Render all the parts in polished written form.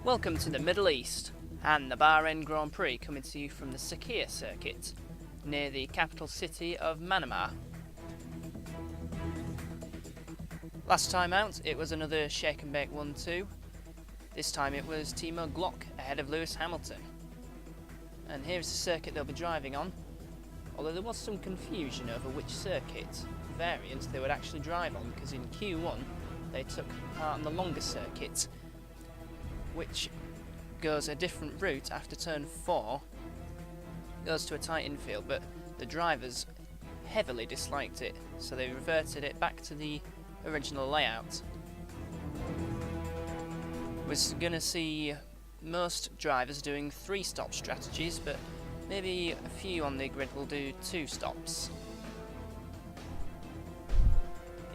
Welcome to the Middle East and the Bahrain Grand Prix, coming to you from the Sakhir Circuit near the capital city of Manama. Last time out it was another shake and bake 1-2. This time it was Timo Glock ahead of Lewis Hamilton. And here's the circuit they'll be driving on, although there was some confusion over which circuit variant they would actually drive on, because in Q1 they took part in the longer circuit, which goes a different route after turn 4, goes to a tight infield, but the drivers heavily disliked it, so they reverted it back to the original layout. We're going to see most drivers doing 3-stop strategies, but maybe a few on the grid will do 2 stops.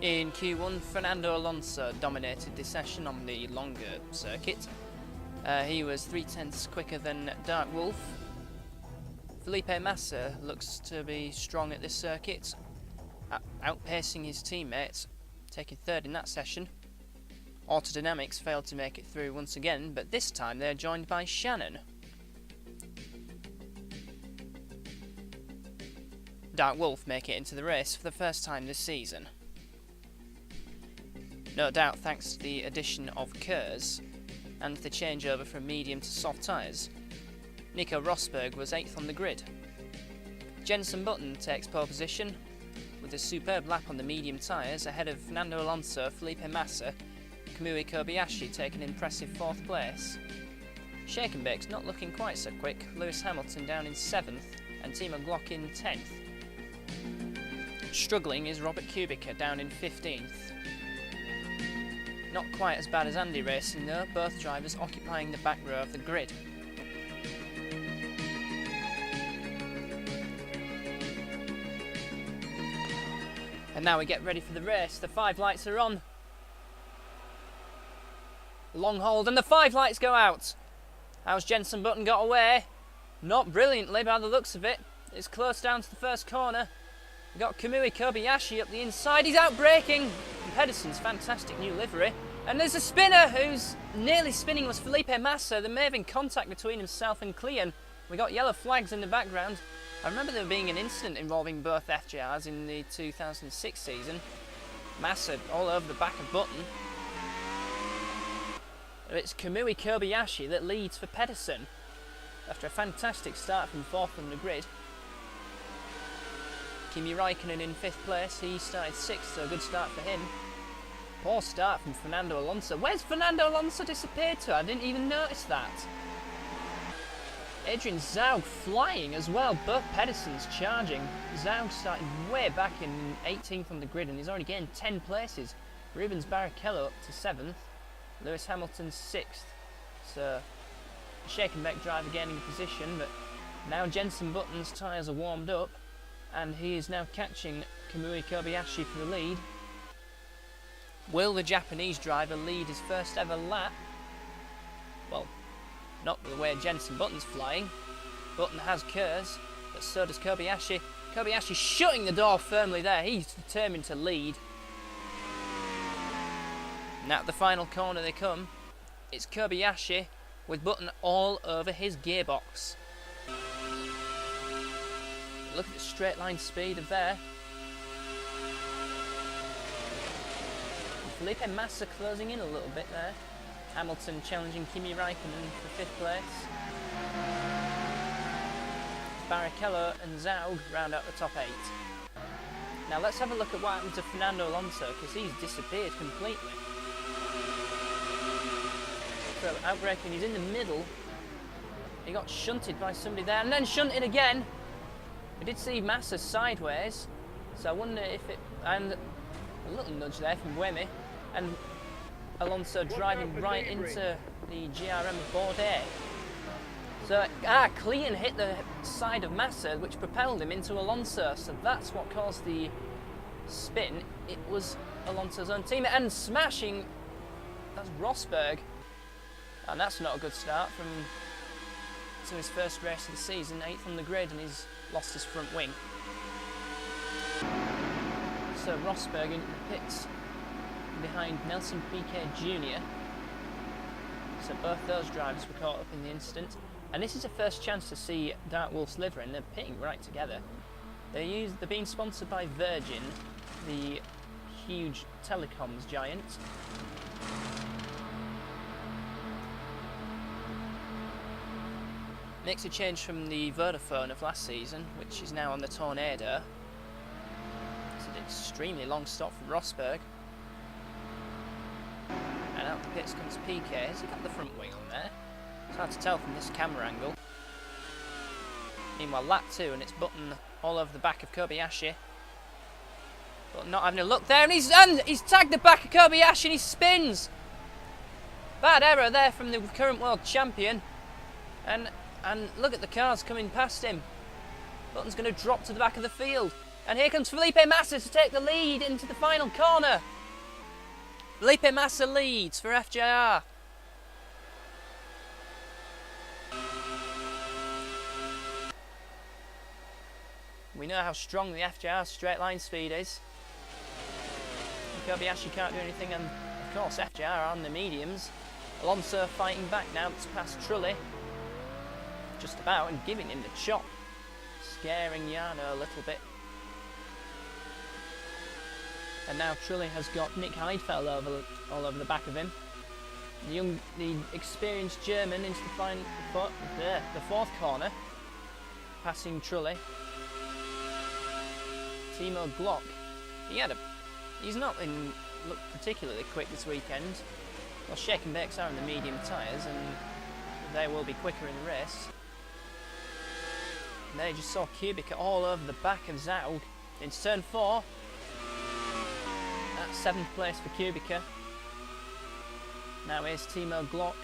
In Q1, Fernando Alonso dominated the session on the longer circuit. He was 3/10 quicker than Dark Wolf. Felipe Massa looks to be strong at this circuit, outpacing his teammates, taking 3rd in that session. Autodynamics failed to make it through once again, but this time they're joined by Shannon. Dark Wolf make it into the race for the first time this season. No doubt thanks to the addition of Kurz and the changeover from medium to soft tyres. Nico Rosberg was 8th on the grid. Jenson Button takes pole position with a superb lap on the medium tyres ahead of Fernando Alonso, Felipe Massa, Kamui Kobayashi taking an impressive 4th place. Shake and Bake's not looking quite so quick, Lewis Hamilton down in 7th and Timo Glock in 10th. Struggling is Robert Kubica down in 15th. Not quite as bad as Andy Racing though, both drivers occupying the back row of the grid. And now we get ready for the race. The 5 lights are on. Long hold and the 5 lights go out. How's Jenson Button got away? Not brilliantly by the looks of it. It's close down to the first corner. We've got Kamui Kobayashi up the inside. He's out braking. Pedersen's fantastic new livery. And there's a spinner who's nearly spinning, was Felipe Massa. There may have been contact between himself and Cleon. We got yellow flags in the background. I remember there being an incident involving both FJRs in the 2006 season. Massa all over the back of Button. It's Kamui Kobayashi that leads for Pedersen after a fantastic start from 4th on the grid. Kimi Raikkonen in 5th place, he started 6th, so a good start for him. Poor start from Fernando Alonso. Where's Fernando Alonso disappeared to? I didn't even notice that. Adrian Zaug flying as well, both Pedersens charging. Zaug started way back in 18th on the grid and he's already gained 10 places. Rubens Barrichello up to 7th, Lewis Hamilton 6th. So, shake and bake driver gaining a position, but now Jenson Button's tyres are warmed up and he is now catching Kamui Kobayashi for the lead. Will the Japanese driver lead his first ever lap? Well, not the way Jenson Button's flying. Button has Kurz, but so does Kobayashi. Kobayashi shutting the door firmly there. He's determined to lead. Now at the final corner they come. It's Kobayashi with Button all over his gearbox. Look at the straight line speed of there. Felipe Massa closing in a little bit there. Hamilton challenging Kimi Raikkonen for 5th place. Barrichello and Zaug round out the top 8. Now let's have a look at what happened to Fernando Alonso, because he's disappeared completely. So outbraking, he's in the middle. He got shunted by somebody there, and then shunted again. I did see Massa sideways, so I wonder if it... And a little nudge there from Buemi, and Alonso driving right into the GRM of Bordeaux. So, Clean hit the side of Massa, which propelled him into Alonso, so that's what caused the spin. It was Alonso's own teammate, and smashing, that's Rosberg. And that's not a good start to his first race of the season, 8th on the grid, and he's lost his front wing. So Rosberg into the pits behind Nelson Piquet Jr. So both those drivers were caught up in the incident. And this is the first chance to see Dark Wolf's livery, and they're pitting right together. They're being sponsored by Virgin, the huge telecoms giant. Makes a change from the Vodafone of last season, which is now on the Tornado. It's an extremely long stop from Rosberg. And out the pits comes Piquet. Has he got the front wing on there? It's hard to tell from this camera angle. Meanwhile, lap 2, and it's Button all over the back of Kobayashi. But not having a look there, and he's tagged the back of Kobayashi and he spins. Bad error there from the current world champion. And look at the cars coming past him. Button's going to drop to the back of the field. And here comes Felipe Massa to take the lead into the final corner. Felipe Massa leads for FJR. We know how strong the FJR straight line speed is. Kobayashi can't do anything, and of course FJR are on the mediums. Alonso fighting back now, it's past Trulli. Just about, and giving him the chop. Scaring Yano a little bit. And now Trulli has got Nick Heidfeld all over the back of him. The experienced German into the fourth corner, passing Trulli. Timo Glock, he's not looked particularly quick this weekend. Well, Shake and Bakes are in the medium tyres, and they will be quicker in the race. And they just saw Kubica all over the back of Zaug into turn 4. That's 7th place for Kubica. Now here's Timo Glock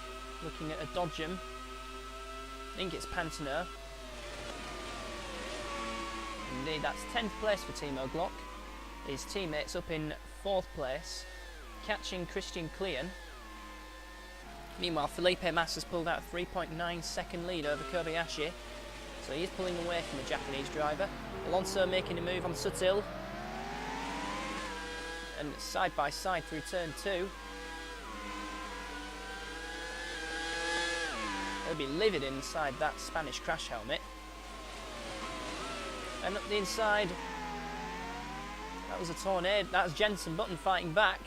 looking at a Dodgem. I think it's Pantano. Indeed, that's 10th place for Timo Glock. His teammates up in 4th place, catching Christian Klein. Meanwhile, Felipe Massa's pulled out a 3.9 second lead over Kobayashi. So he's pulling away from the Japanese driver. Alonso making a move on Sutil. And side by side through turn 2. They'll be livid inside that Spanish crash helmet. And up the inside, that was a Tornado. That was Jensen Button fighting back.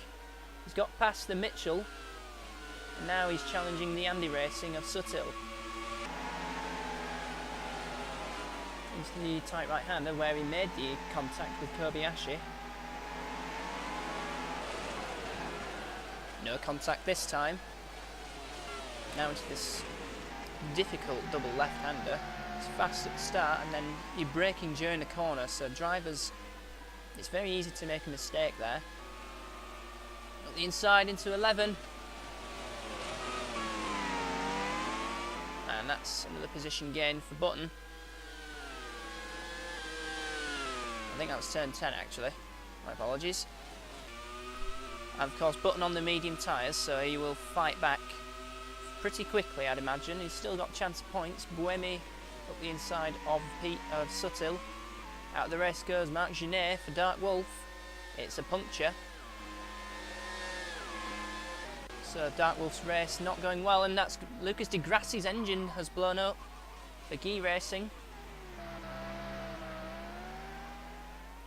He's got past the Mitchell. And now he's challenging the Andy Racing of Sutil. Into the tight right-hander where he made the contact with Kobayashi. No contact this time. Now into this difficult double left-hander. It's fast at the start, and then you're braking during the corner, so drivers, it's very easy to make a mistake there. Got the inside into 11. And that's another position gain for Button. I think that was turn 10 actually. My apologies. And of course Button on the medium tyres, so he will fight back pretty quickly, I'd imagine. He's still got chance of points. Buemi up the inside of Sutil. Out of the race goes Marc Genet for Dark Wolf. It's a puncture. So Dark Wolf's race not going well, and that's Lucas Di Grassi's engine has blown up for Guy Racing.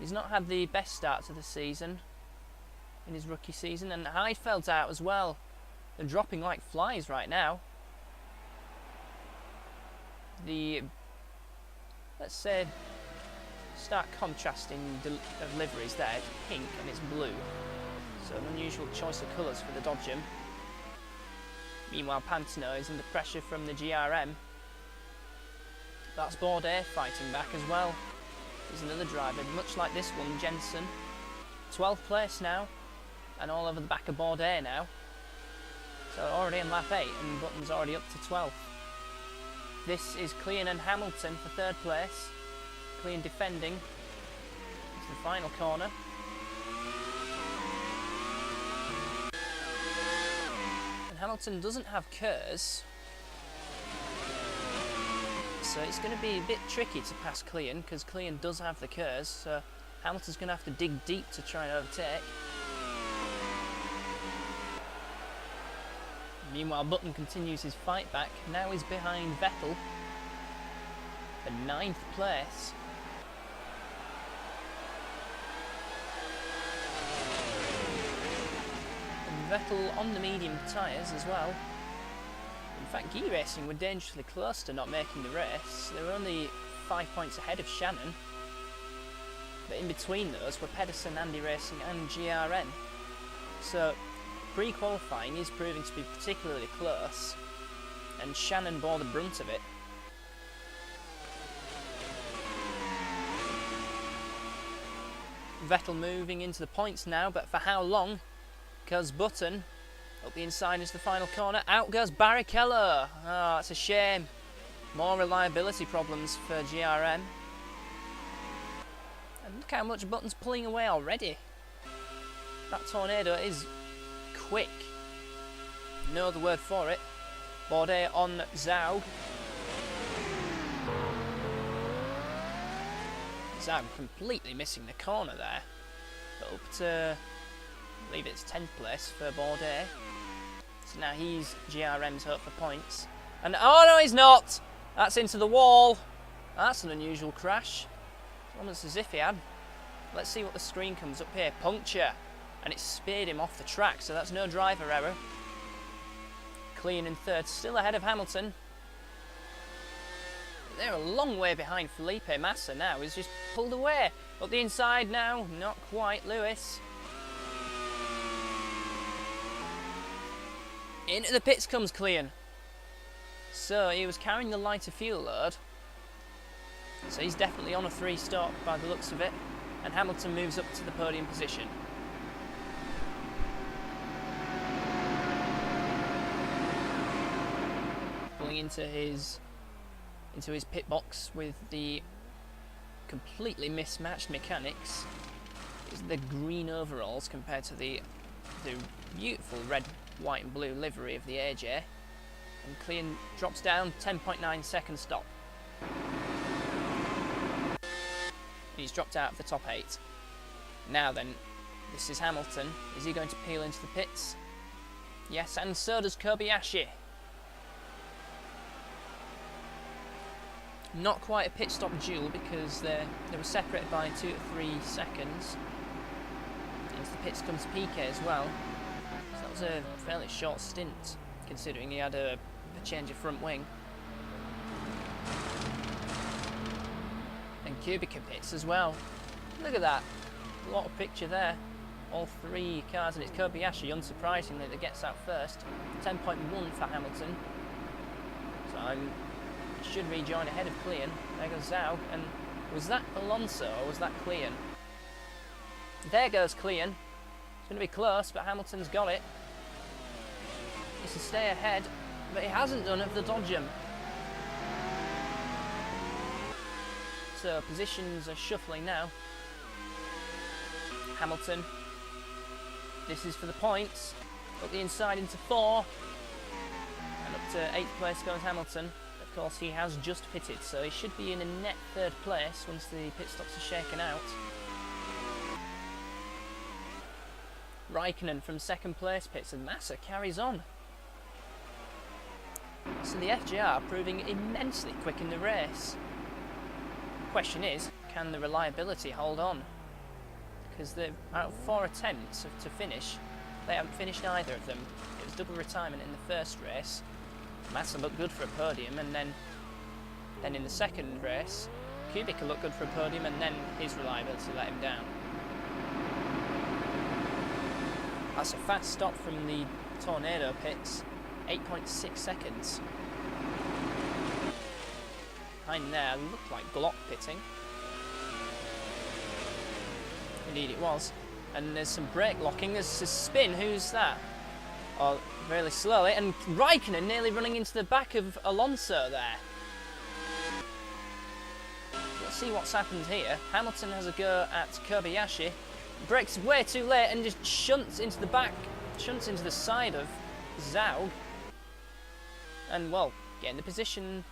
He's not had the best start to the season in his rookie season, and Heidfeld's out as well. They're dropping like flies right now. The, let's say, stark contrasting of liveries there. It's pink and it's blue. So an unusual choice of colours for the Dodgem. Meanwhile, Pantano is under pressure from the GRM. That's Bourdais fighting back as well. There's another driver, much like this one, Jensen. 12th place now, and all over the back of Bourdais now. So already in lap 8, and Button's already up to 12th. This is Klein and Hamilton for 3rd place. Klein defending. It's the final corner. And Hamilton doesn't have Kers, so it's going to be a bit tricky to pass Klein, because Klein does have the Kers, so Hamilton's going to have to dig deep to try and overtake. Meanwhile, Button continues his fight back. Now he's behind Vettel for 9th place. And Vettel on the medium tyres as well. In fact, Guy Racing were dangerously close to not making the race. They were only 5 points ahead of Shannon. But in between those were Pedersen, Andy Racing and GRN. So pre-qualifying is proving to be particularly close, and Shannon bore the brunt of it. Vettel moving into the points now, but for how long? Because Button up the inside is the final corner. Out goes Barrichello. Oh, it's a shame. More reliability problems for GRM. And look how much Button's pulling away already. That Tornado is quick. No other word for it. Bourdais on Zaug. Zaug completely missing the corner there. But up to, I believe it's 10th place for Bourdais. So now he's GRM's hope for points. And oh no, he's not! That's into the wall. That's an unusual crash. Almost as if he had. Let's see what the screen comes up here. Puncture. And it speared him off the track, so that's no driver error. Klein in 3rd, still ahead of Hamilton. They're a long way behind Felipe Massa now. He's just pulled away. Up the inside now, not quite. Lewis. Into the pits comes Klein. So he was carrying the lighter fuel load. So he's definitely on a 3-stop by the looks of it. And Hamilton moves up to the podium position. Pulling into his pit box with the completely mismatched mechanics is the green overalls compared to the beautiful red, white and blue livery of the AJ. And Klein drops down, 10.9 second stop. He's dropped out of the top 8. Now then, this is Hamilton. Is he going to peel into the pits? Yes, and so does Kobayashi. Not quite a pit stop duel because they were separated by 2 to 3 seconds. Into the pits comes Piquet as well. So that was a fairly short stint considering he had a change of front wing. And Kubica pits as well. Look at that. A lot of picture there. All 3 cars, and it's Kobayashi, unsurprisingly, that gets out first. 10.1 for Hamilton. So should rejoin ahead of Klein. There goes Zaug, and was that Alonso or was that Klein? There goes Klein. It's going to be close, but Hamilton's got it. He's to stay ahead, but he hasn't done of the Dodgem. So positions are shuffling now. Hamilton. This is for the points. Up the inside into 4. And up to 8th place goes Hamilton. Of course, he has just pitted, so he should be in a net 3rd place once the pit stops are shaken out. Raikkonen from 2nd place pits, and Massa carries on. So the FGR proving immensely quick in the race. The question is, can the reliability hold on? Because out of 4 attempts to finish, they haven't finished either of them. It was double retirement in the first race. Massa looked good for a podium, and then in the second race, Kubica looked good for a podium, and then his reliability let him down. That's a fast stop from the Tornado pits, 8.6 seconds. Behind there looked like Glock pitting. Indeed it was. And there's some brake locking, there's a spin, who's that? Oh, really slowly, and Raikkonen nearly running into the back of Alonso there. Let's see what's happened here. Hamilton has a go at Kobayashi, brakes way too late and just shunts into the back, shunts into the side of Zaug. And well, getting the position,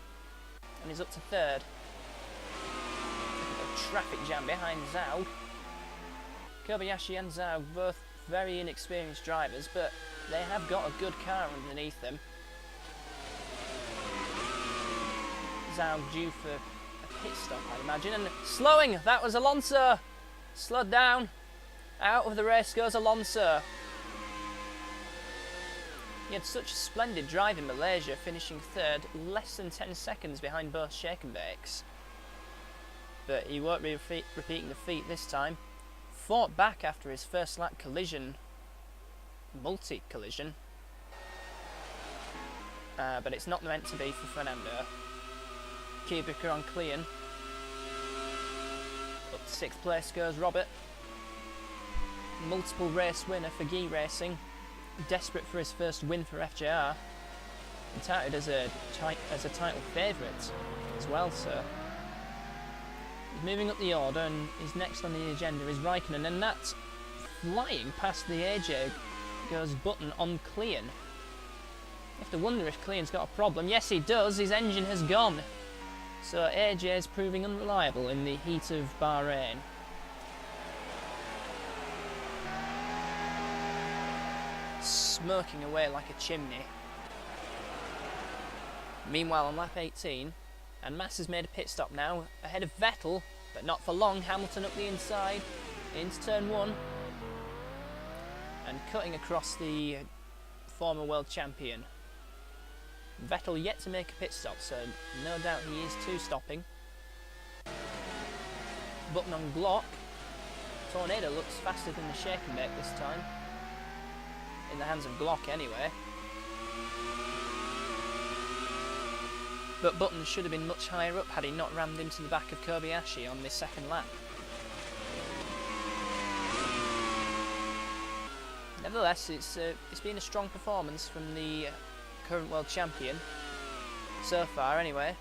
and he's up to third. A traffic jam behind Zaug. Kobayashi and Zaug, both very inexperienced drivers, but they have got a good car underneath them. Zaug due for a pit stop, I imagine, and slowing, that was Alonso. Slowed down, out of the race goes Alonso. He had such a splendid drive in Malaysia, finishing third, less than 10 seconds behind both shake and bakes. But he won't be repeating the feat this time. Fought back after his first lap collision, multi-collision, but it's not meant to be for Fernando. Kubica on clean. Up to 6th place goes Robert. Multiple race winner for Guy Racing, desperate for his first win for FJR, and touted as a title favourite as well, so. He's moving up the order, and his next on the agenda is Raikkonen, and that's flying past the AJ goes Button on Clean. You have to wonder if Clean's got a problem. Yes, he does. His engine has gone. So AJ is proving unreliable in the heat of Bahrain. Smoking away like a chimney. Meanwhile, on lap 18, and Massa's made a pit stop now, ahead of Vettel, but not for long. Hamilton up the inside, into turn 1, and cutting across the former world champion. Vettel yet to make a pit stop, so no doubt he is too stopping. Button on Glock. Tornado looks faster than the shake and bake this time. In the hands of Glock anyway. But Button should have been much higher up had he not rammed into the back of Kobayashi on this second lap. Nevertheless, it's been a strong performance from the current world champion, so far anyway.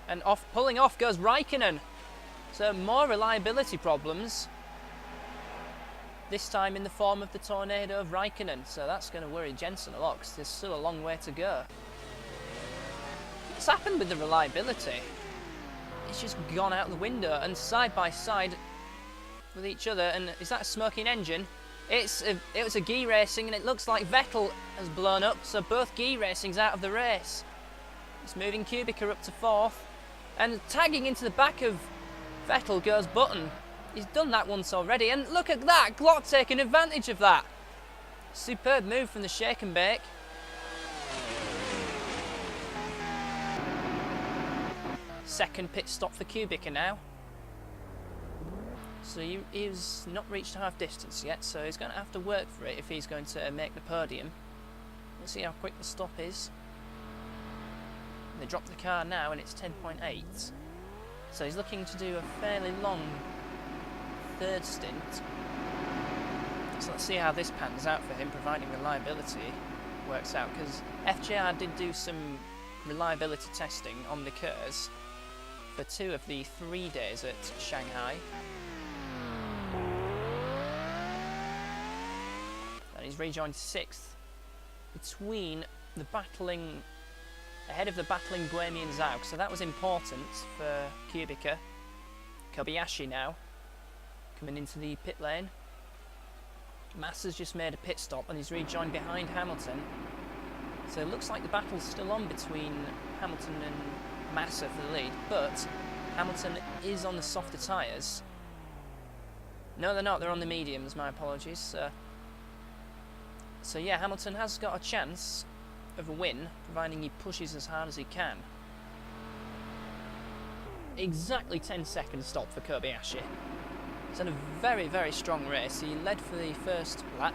And pulling off goes Raikkonen. So more reliability problems, this time in the form of the Tornado of Raikkonen. So that's going to worry Jensen a lot, because there's still a long way to go. What's happened with the reliability? It's just gone out the window, and side by side with each other. And is that a smoking engine? It was a Guy Racing, and it looks like Vettel has blown up, so both Guy Racing's out of the race. It's moving Kubica up to 4th, and tagging into the back of Vettel goes Button. He's done that once already, and look at that, Glock taking advantage of that. Superb move from the shake and bake. Second pit stop for Kubica now. So he's not reached half distance yet, so he's going to have to work for it if he's going to make the podium. We'll see how quick the stop is. They drop the car now, and it's 10.8. So he's looking to do a fairly long third stint. So let's see how this pans out for him, providing reliability works out, because FJR did do some reliability testing on the Kers for 2 of the 3 days at Shanghai. And he's rejoined 6th between the battling, ahead of the battling Buemi and Zaug, so that was important for Kubica. Kobayashi now coming into the pit lane. Massa's just made a pit stop and he's rejoined behind Hamilton. So it looks like the battle's still on between Hamilton and Massa for the lead, but Hamilton is on the softer tyres. No, they're not, they're on the mediums, my apologies. So yeah, Hamilton has got a chance of a win, providing he pushes as hard as he can. exactly 10-second stop for Kobayashi. He's had a very, very strong race. He led for the first lap.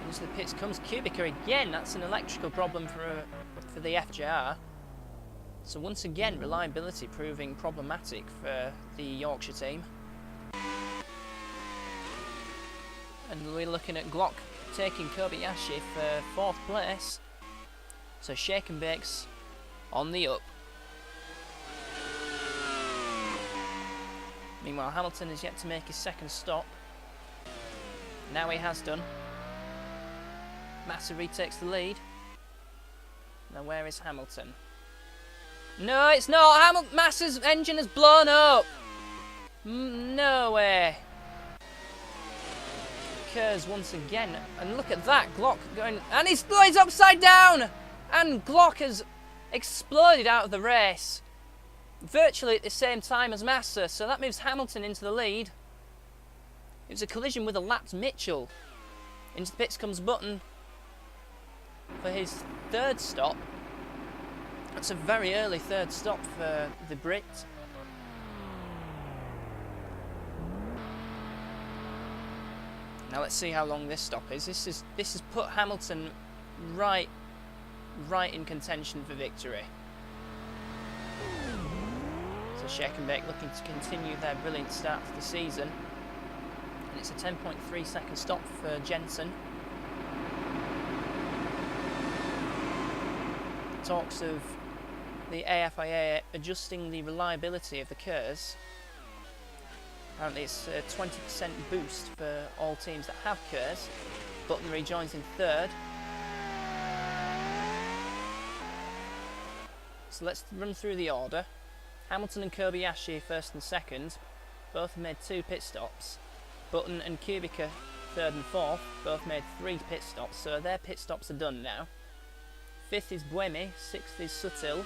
Into the pits comes Kubica again. That's an electrical problem for the FJR. So once again, reliability proving problematic for the Yorkshire team. And we're looking at Glock taking Kobayashi for 4th place. So shake and bake's on the up. Meanwhile, Hamilton has yet to make his 2nd stop. Now he has done. Massa retakes the lead. Now where is Hamilton? No, it's not! Massa's engine has blown up! No way! Occurs once again, and look at that, Glock going, and he's upside down! And Glock has exploded out of the race. Virtually at the same time as Massa, so that moves Hamilton into the lead. It was a collision with a lapped Mitchell. Into the pits comes Button for his 3rd stop. That's a very early 3rd stop for the Brit. Now let's see how long this stop is. This has put Hamilton right in contention for victory. So Shake and Bake looking to continue their brilliant start to the season. And it's a 10.3 second stop for Jensen. Talks of the AFIA adjusting the reliability of the KERS. Apparently it's a 20% boost for all teams that have KERS. Button rejoins in 3rd. So let's run through the order. Hamilton and Kobayashi 1st and 2nd. Both made 2 pit stops. Button and Kubica 3rd and 4th. Both made 3 pit stops, so their pit stops are done now. 5th is Buemi, 6th is Sutil,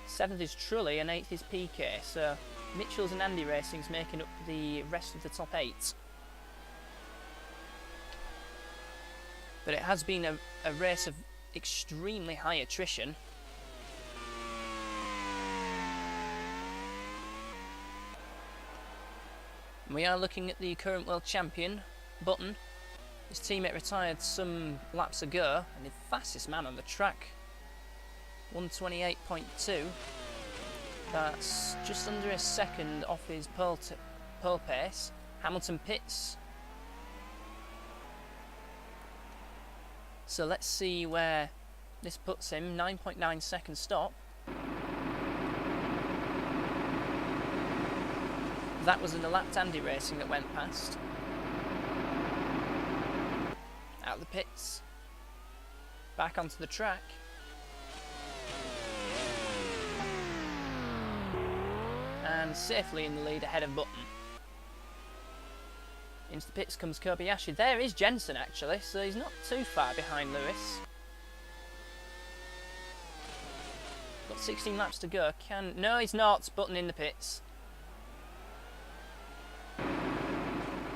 7th is Trulli and 8th is PK. So Mitchell's and Andy Racing's making up the rest of the top 8. But it has been a race of extremely high attrition. And we are looking at the current world champion, Button. His teammate retired some laps ago, and the fastest man on the track, 128.2. That's just under a second off his pole pace. Hamilton pits. So let's see where this puts him. 9.9 second stop. That was an elapsed Andy Racing that went past. Out of the pits, back onto the track, and safely in the lead ahead of Button. Into the pits comes Kobayashi. There is Jensen actually, so he's not too far behind Lewis. Got 16 laps to go. No, he's not. Button in the pits.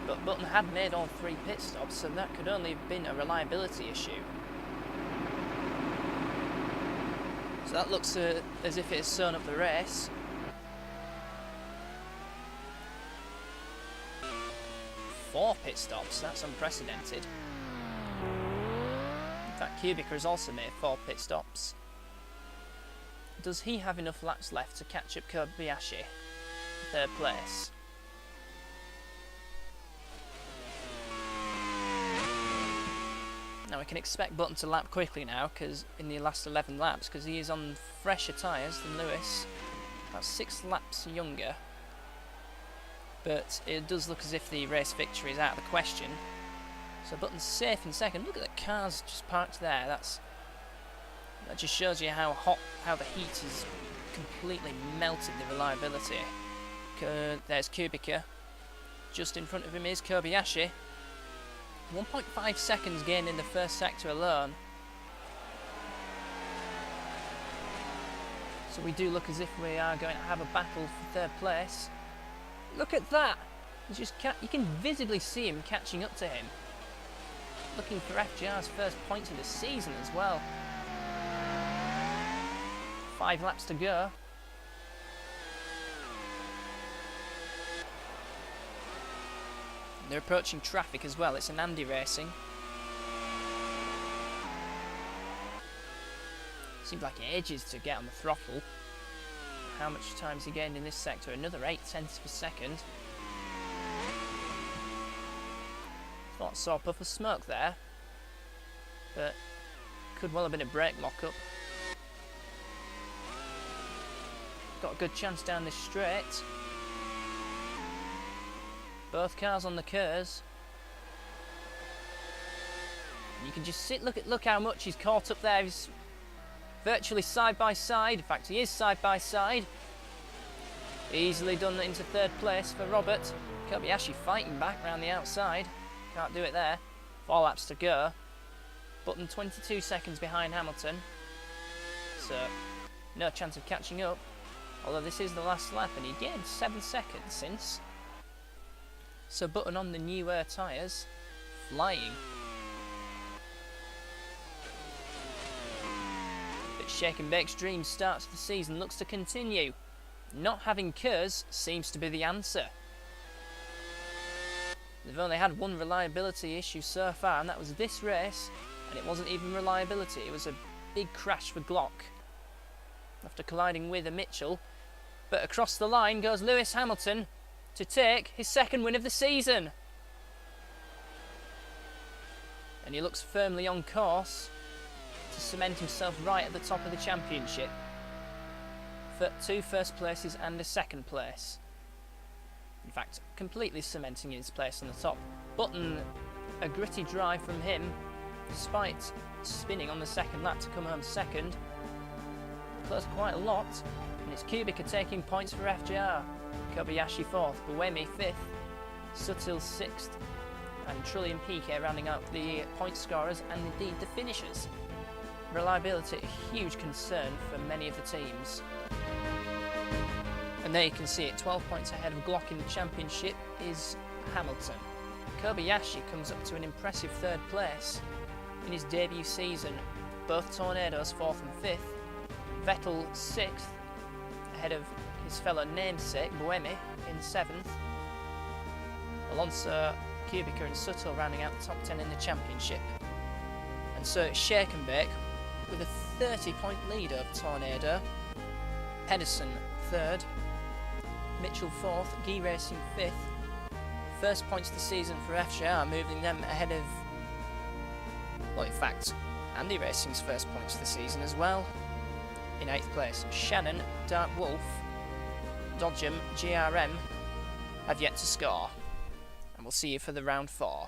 But Button had made all 3 pit stops, so that could only have been a reliability issue. So that looks as if it has sewn up the race. Four pit stops, that's unprecedented. In fact, Kubica has also made 4 pit stops. Does he have enough laps left to catch up Kobayashi? 3rd place. Now we can expect Button to lap quickly now, because in the last 11 laps, because he is on fresher tyres than Lewis, about 6 laps younger. But it does look as if the race victory is out of the question. So Button's safe in 2nd. Look at the cars just parked there. That just shows you how the heat has completely melted the reliability. There's Kubica. Just in front of him is Kobayashi. 1.5 seconds gained in the first sector alone. So we do look as if we are going to have a battle for 3rd place. Look at that! You can visibly see him catching up to him. Looking for FJR's first points of the season as well. 5 laps to go. They're approaching traffic as well. It's an Andy Racing. Seems like ages to get on the throttle. How much time has he gained in this sector? Another 8/10 per second. Thought I saw a puff of smoke there, but could well have been a brake lock-up. Got a good chance down this straight. Both cars on the curves. You can just look how much he's caught up there. He's virtually side by side. In fact, he is side by side. Easily done into third place for Robert. Kobayashi fighting back round the outside. Can't do it there. 4 laps to go. Button 22 seconds behind Hamilton. So, no chance of catching up. Although this is the last lap and he gained 7 seconds since. So Button on the new air tyres. Flying. But Shake and Bake's dream start to the season looks to continue. Not having Kers seems to be the answer. They've only had one reliability issue so far, and that was this race, and it wasn't even reliability, it was a big crash for Glock after colliding with a Mitchell. But across the line goes Lewis Hamilton to take his second win of the season. And he looks firmly on course to cement himself right at the top of the championship. For 2 first places and a second place. In fact, completely cementing his place on the top. Button, a gritty drive from him, despite spinning on the second lap to come home second. Close quite a lot, and it's Kubica taking points for FJR. Kobayashi 4th, Buemi 5th, Sutil 6th, and Trulli and Piquet rounding out the point scorers and indeed the finishers. Reliability a huge concern for many of the teams. And there you can see it, 12 points ahead of Glock in the championship is Hamilton. Kobayashi comes up to an impressive 3rd place in his debut season. Both Tornadoes 4th and 5th. Vettel 6th, ahead of his fellow namesake Buemi in 7th. Alonso, Kubica and Sutil rounding out the top 10 in the championship. And so it's Shake and Bake with a 30-point lead over Tornado. Pedersen 3rd. Mitchell 4th, Guy Racing 5th. First points of the season for FJR, moving them ahead of, well, in fact, Andy Racing's first points of the season as well. In 8th place, Shannon, Dark Wolf, Dodgem, GRM have yet to score. And we'll see you for the round 4.